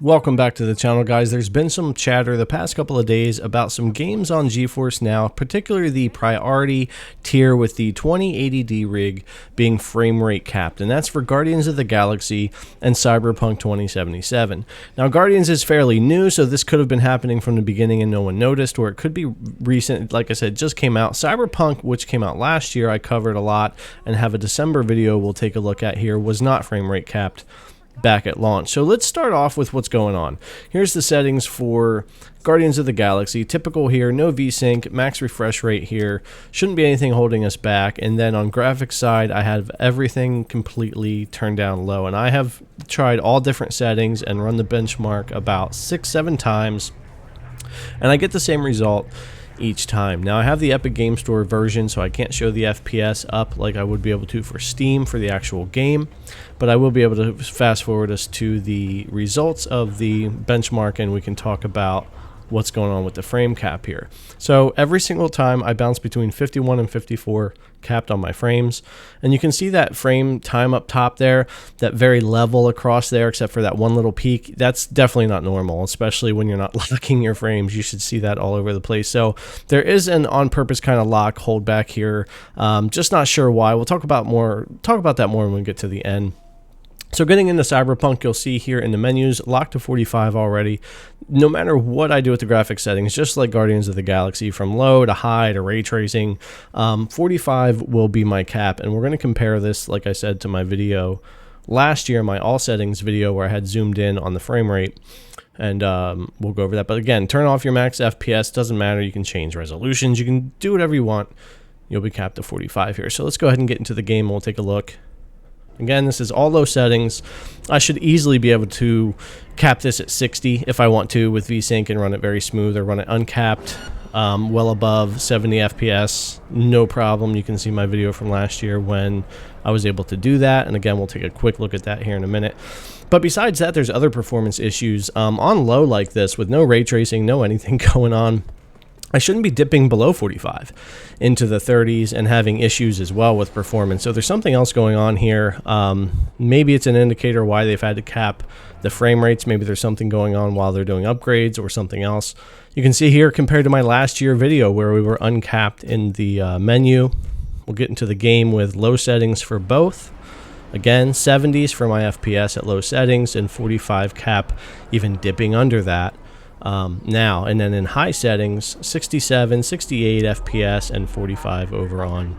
Welcome back to the channel, guys. There's been some chatter the past couple of days about some games on GeForce NOW, particularly the priority tier with the 2080D rig being frame rate capped, and that's for Guardians of the Galaxy and Cyberpunk 2077. Now, Guardians is fairly new, so this could have been happening from the beginning and no one noticed, or it could be recent. Like I said, just came out. Cyberpunk, which came out last year, I covered a lot and have a December video we'll take a look at here, was not frame rate capped back at launch. So let's start off with what's going on. Here's the settings for Guardians of the Galaxy. Typical here, no VSync, max refresh rate here. Shouldn't be anything holding us back. And then on graphics side, I have everything completely turned down low. And I have tried all different settings and run the benchmark about 6-7 times. And I get the same result each time. Now I have the Epic Game Store version, so I can't show the FPS up like I would be able to for Steam for the actual game, but I will be able to fast forward us to the results of the benchmark and we can talk about what's going on with the frame cap here. So every single time I bounce between 51 and 54 capped on my frames, and you can see that frame time up top there, that very level across there except for that one little peak. That's definitely not normal, especially when you're not locking your frames. You should see that all over the place. So there is an on purpose kind of lock hold back here. Just not sure why. We'll talk about that more when we get to the end. So getting into Cyberpunk, you'll see here in the menus, locked to 45 already. No matter what I do with the graphics settings, just like Guardians of the Galaxy, from low to high to ray tracing, 45 will be my cap. And we're going to compare this, like I said, to my video last year, my all settings video where I had zoomed in on the frame rate. And we'll go over that. But again, turn off your max FPS. Doesn't matter. You can change resolutions. You can do whatever you want. You'll be capped to 45 here. So let's go ahead and get into the game and we'll take a look. Again, this is all low settings. I should easily be able to cap this at 60 if I want to with VSync and run it very smooth, or run it uncapped, well above 70 FPS. No problem. You can see my video from last year when I was able to do that. And again, we'll take a quick look at that here in a minute. But besides that, there's other performance issues. On low like this, with no ray tracing, no anything going on, I shouldn't be dipping below 45 into the 30s and having issues as well with performance. So there's something else going on here. Maybe it's an indicator why they've had to cap the frame rates. Maybe there's something going on while they're doing upgrades or something else. You can see here compared to my last year video where we were uncapped in the menu. We'll get into the game with low settings for both. Again, 70s for my FPS at low settings and 45 cap, even dipping under that. Now, and then in high settings, 67, 68 FPS and 45 over on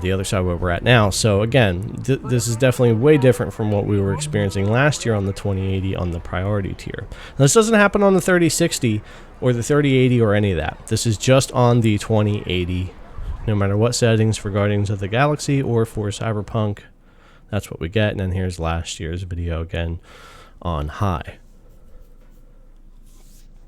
the other side where we're at now. So again, this is definitely way different from what we were experiencing last year on the 2080 on the priority tier. Now, this doesn't happen on the 3060 or the 3080 or any of that. This is just on the 2080, no matter what settings for Guardians of the Galaxy or for Cyberpunk. That's what we get. And then here's last year's video again on high.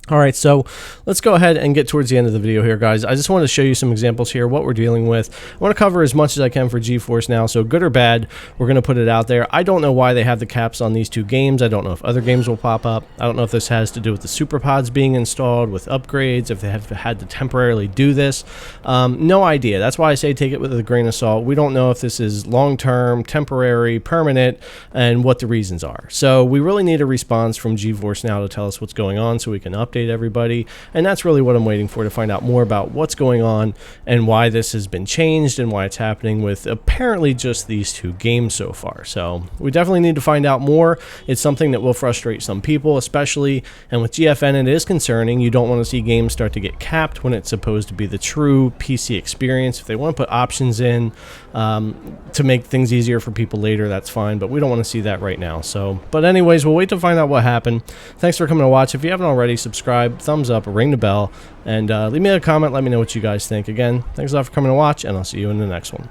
All right, so let's go ahead and get towards the end of the video here, guys. I just want to show you some examples here, what we're dealing with. I want to cover as much as I can for GeForce NOW, so good or bad, we're going to put it out there. I don't know why they have the caps on these two games. I don't know if other games will pop up. I don't know if this has to do with the super pods being installed, with upgrades, if they have had to temporarily do this. No idea. That's why I say take it with a grain of salt. We don't know if this is long-term, temporary, permanent, and what the reasons are. So we really need a response from GeForce NOW to tell us what's going on so we can update everybody, and that's really what I'm waiting for, to find out more about what's going on and why this has been changed and why it's happening with apparently just these two games so far. So we definitely need to find out more. It's something that will frustrate some people, especially, and with GFN it is concerning. You don't want to see games start to get capped when it's supposed to be the true PC experience. If they want to put options in to make things easier for people later, that's fine, but we don't want to see that right now. So, but anyways, we'll wait to find out what happened. Thanks for coming to watch. If you haven't already, subscribe, thumbs up, ring the bell, and leave me a comment. Let me know what you guys think. Again, thanks a lot for coming to watch, and I'll see you in the next one.